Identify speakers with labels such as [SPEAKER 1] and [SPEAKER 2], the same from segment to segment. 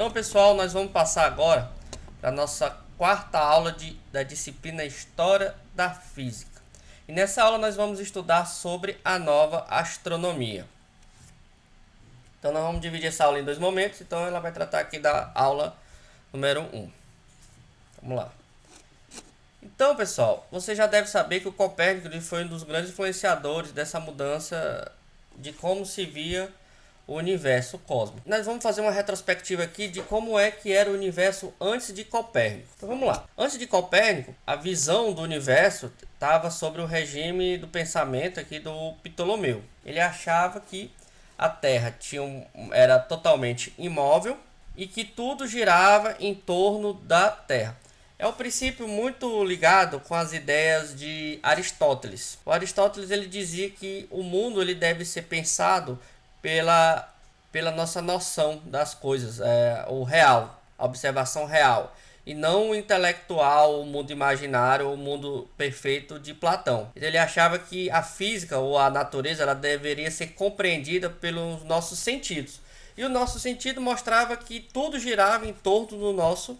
[SPEAKER 1] Então, pessoal, nós vamos passar agora para a nossa quarta aula da disciplina História da Física. E nessa aula nós vamos estudar sobre a nova astronomia. Então, nós vamos dividir essa aula em dois momentos. Então, ela vai tratar aqui da aula número 1. Vamos lá. Então, pessoal, você já deve saber que o Copérnico foi um dos grandes influenciadores dessa mudança de como se via o universo cósmico. Nós vamos fazer uma retrospectiva aqui de como é que era o universo antes de Copérnico. Então vamos lá. Antes de Copérnico, a visão do universo estava sobre o regime do pensamento aqui do Ptolomeu. Ele achava que a Terra era totalmente imóvel e que tudo girava em torno da Terra. É um princípio muito ligado com as ideias de Aristóteles. O Aristóteles ele dizia que o mundo ele deve ser pensado pela nossa noção das coisas, o real, a observação real, e não o intelectual, o mundo imaginário, o mundo perfeito de Platão. Ele achava que a física ou a natureza ela deveria ser compreendida pelos nossos sentidos. E o nosso sentido mostrava que tudo girava em torno do nosso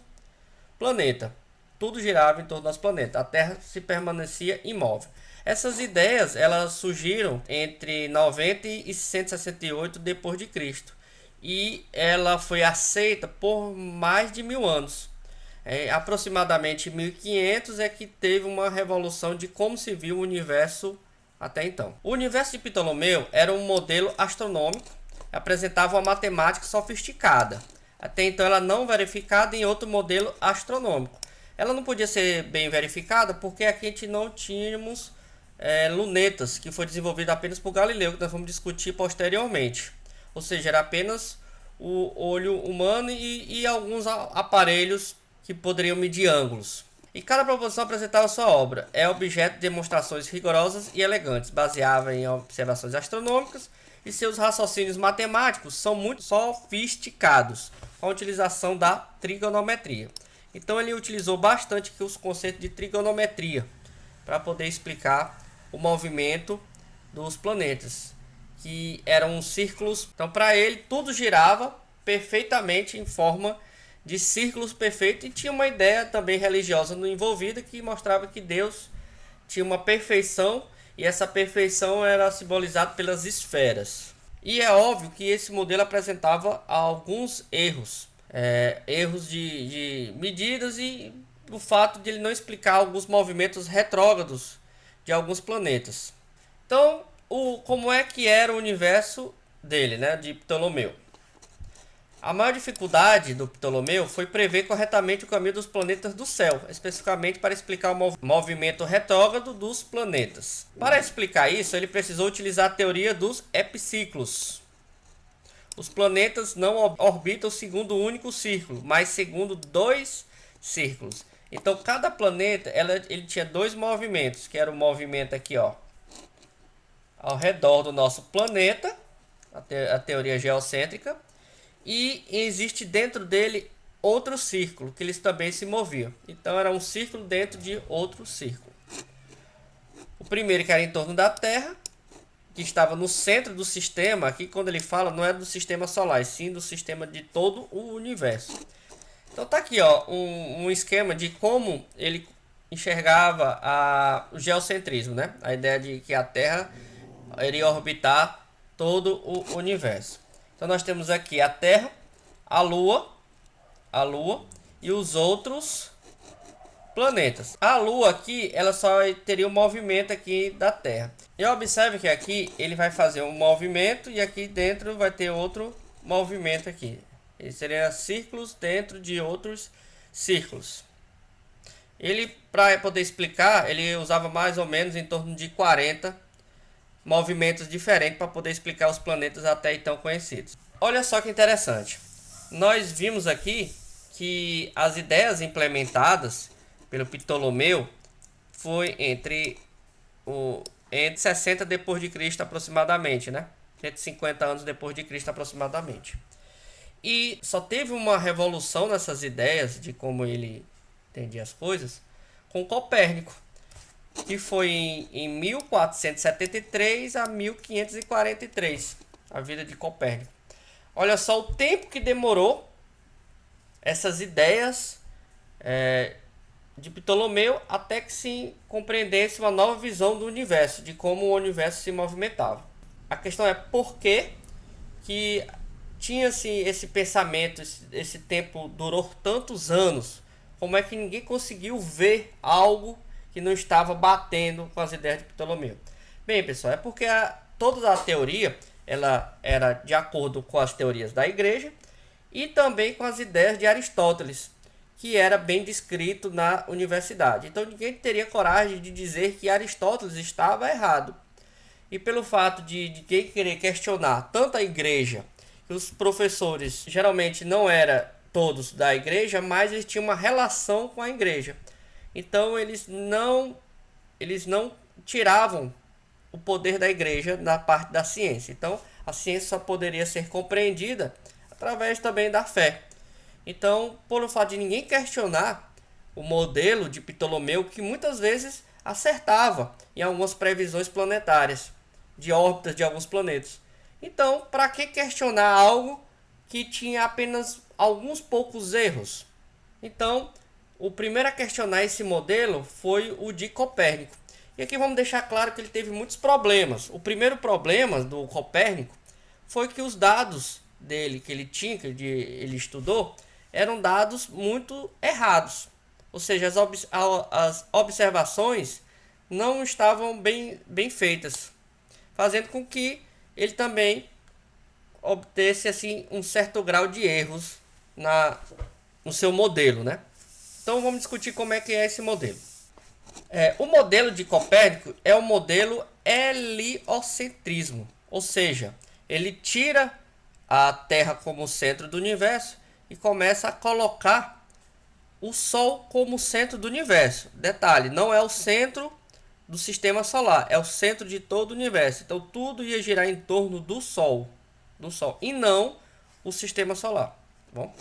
[SPEAKER 1] planeta. Tudo girava em torno do nosso planeta. A Terra se permanecia imóvel. Essas ideias elas surgiram entre 90 e 168 depois de Cristo e ela foi aceita por mais de 1000 anos. Aproximadamente 1500 é que teve uma revolução de como se viu o universo até então. O universo de Ptolomeu era um modelo astronômico, apresentava uma matemática sofisticada. Até então ela não verificada em outro modelo astronômico. Ela não podia ser bem verificada porque aqui a gente não tínhamos lunetas, que foi desenvolvido apenas por Galileu, que nós vamos discutir posteriormente. Ou seja, era apenas o olho humano e alguns aparelhos que poderiam medir ângulos. E cada proposição apresentava sua obra. É objeto de demonstrações rigorosas e elegantes, baseava em observações astronômicas, e seus raciocínios matemáticos são muito sofisticados, com a utilização da trigonometria. Então ele utilizou bastante os conceitos de trigonometria para poder explicar o movimento dos planetas, que eram círculos. Então para ele tudo girava perfeitamente em forma de círculos perfeitos, e tinha uma ideia também religiosa no envolvida que mostrava que Deus tinha uma perfeição e essa perfeição era simbolizada pelas esferas. E é óbvio que esse modelo apresentava alguns erros. Erros de medidas e o fato de ele não explicar alguns movimentos retrógrados de alguns planetas. Então, como é que era o universo dele, né, de Ptolomeu? A maior dificuldade do Ptolomeu foi prever corretamente o caminho dos planetas do céu, especificamente para explicar o movimento retrógrado dos planetas. Para explicar isso, ele precisou utilizar a teoria dos epiciclos. Os planetas não orbitam segundo um único círculo, mas segundo dois círculos. Então, cada planeta ele tinha dois movimentos, que era o movimento aqui, ó, ao redor do nosso planeta, a teoria geocêntrica, e existe dentro dele outro círculo, que eles também se moviam. Então, era um círculo dentro de outro círculo. O primeiro que era em torno da Terra, que estava no centro do sistema. Aqui quando ele fala não é do sistema solar, e sim do sistema de todo o universo. Então tá aqui ó, um esquema de como ele enxergava o geocentrismo, né? A ideia de que a Terra iria orbitar todo o universo. Então nós temos aqui a Terra, a Lua e os outros planetas. A Lua aqui, ela só teria o movimento aqui da Terra. E observe que aqui ele vai fazer um movimento e aqui dentro vai ter outro movimento aqui. Ele seria círculos dentro de outros círculos. Ele, para poder explicar, ele usava mais ou menos em torno de 40 movimentos diferentes para poder explicar os planetas até então conhecidos. Olha só que interessante. Nós vimos aqui que as ideias implementadas pelo Ptolomeu foi entre 60 depois de Cristo aproximadamente, né? 150 anos depois de Cristo aproximadamente. E só teve uma revolução nessas ideias de como ele entendia as coisas com Copérnico, que foi em 1473 a 1543, a vida de Copérnico. Olha só o tempo que demorou essas ideias de Ptolomeu até que se compreendesse uma nova visão do universo, de como o universo se movimentava. A questão é por que tinha-se esse pensamento, esse tempo durou tantos anos, como é que ninguém conseguiu ver algo que não estava batendo com as ideias de Ptolomeu? Bem, pessoal, é porque toda a teoria ela era de acordo com as teorias da igreja e também com as ideias de Aristóteles, que era bem descrito na universidade. Então ninguém teria coragem de dizer que Aristóteles estava errado. E pelo fato de quem querer questionar tanto a igreja, que os professores geralmente não eram todos da igreja, mas eles tinham uma relação com a igreja. Então eles não tiravam o poder da igreja na parte da ciência. Então a ciência só poderia ser compreendida através também da fé. Então, pelo fato de ninguém questionar o modelo de Ptolomeu, que muitas vezes acertava em algumas previsões planetárias, de órbitas de alguns planetas. Então, para que questionar algo que tinha apenas alguns poucos erros? Então, o primeiro a questionar esse modelo foi o de Copérnico. E aqui vamos deixar claro que ele teve muitos problemas. O primeiro problema do Copérnico foi que os dados dele que ele tinha, que ele estudou, eram dados muito errados. Ou seja, as observações não estavam bem feitas, fazendo com que ele também obtesse assim um certo grau de erros no seu modelo, né? Então vamos discutir como é que é esse modelo. O modelo de Copérnico é o modelo heliocentrismo, ou seja, ele tira a Terra como centro do universo e começa a colocar o Sol como centro do universo. Detalhe, não é o centro do sistema solar, é o centro de todo o universo. Então tudo ia girar em torno do Sol, e não o sistema solar. Tá bom?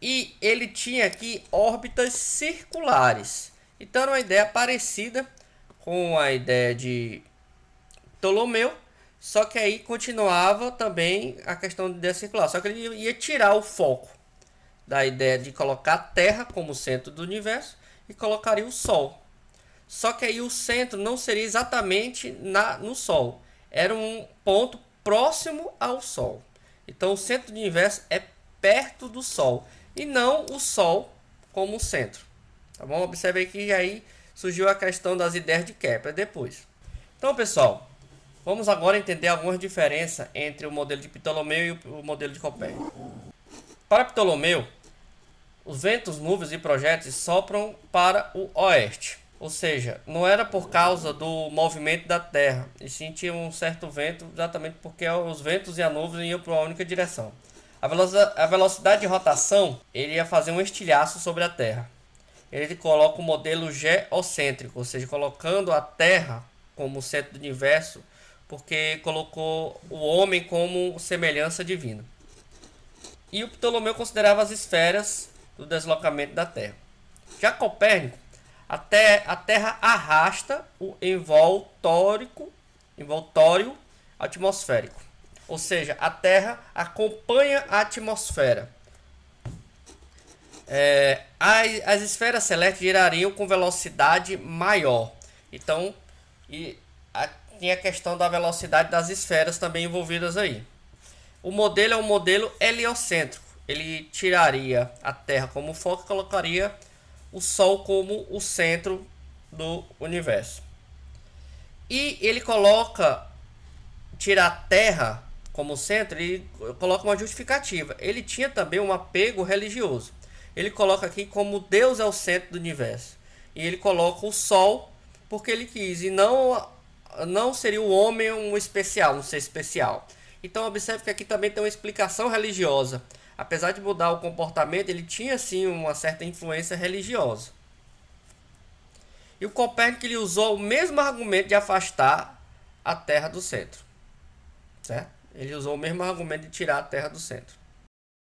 [SPEAKER 1] E ele tinha aqui órbitas circulares. Então era uma ideia parecida com a ideia de Ptolomeu, só que aí continuava também a questão de ideia circular. Só que ele ia tirar o foco da ideia de colocar a Terra como centro do universo e colocaria o Sol. Só que aí o centro não seria exatamente no Sol. Era um ponto próximo ao Sol. Então o centro do universo é perto do Sol e não o Sol como centro. Tá bom? Observe aí que aí surgiu a questão das ideias de Kepler depois. Então, pessoal, vamos agora entender algumas diferenças entre o modelo de Ptolomeu e o modelo de Copérnico. Para Ptolomeu, os ventos, nuvens e projéteis sopram para o oeste. Ou seja, não era por causa do movimento da Terra, e sim tinha um certo vento, exatamente porque os ventos e a nuvem iam para uma única direção. A velocidade de rotação, ele ia fazer um estilhaço sobre a Terra. Ele coloca o modelo geocêntrico, ou seja, colocando a Terra como centro do universo, porque colocou o homem como semelhança divina. E o Ptolomeu considerava as esferas do deslocamento da Terra. Já Copérnico, a Terra arrasta o envoltório atmosférico. Ou seja, a Terra acompanha a atmosfera. As esferas celestes girariam com velocidade maior. Então, tem a questão da velocidade das esferas também envolvidas aí. O modelo é um modelo heliocêntrico. Ele tiraria a Terra como foco e colocaria o Sol como o centro do universo. E ele tira a Terra como centro e coloca uma justificativa. Ele tinha também um apego religioso. Ele coloca aqui como Deus é o centro do universo. E ele coloca o Sol porque ele quis. E não seria o homem um ser especial. Então observe que aqui também tem uma explicação religiosa. Apesar de mudar o comportamento, ele tinha sim uma certa influência religiosa. E o Copérnico ele usou o mesmo argumento de afastar a Terra do centro. Certo? Ele usou o mesmo argumento de tirar a Terra do centro.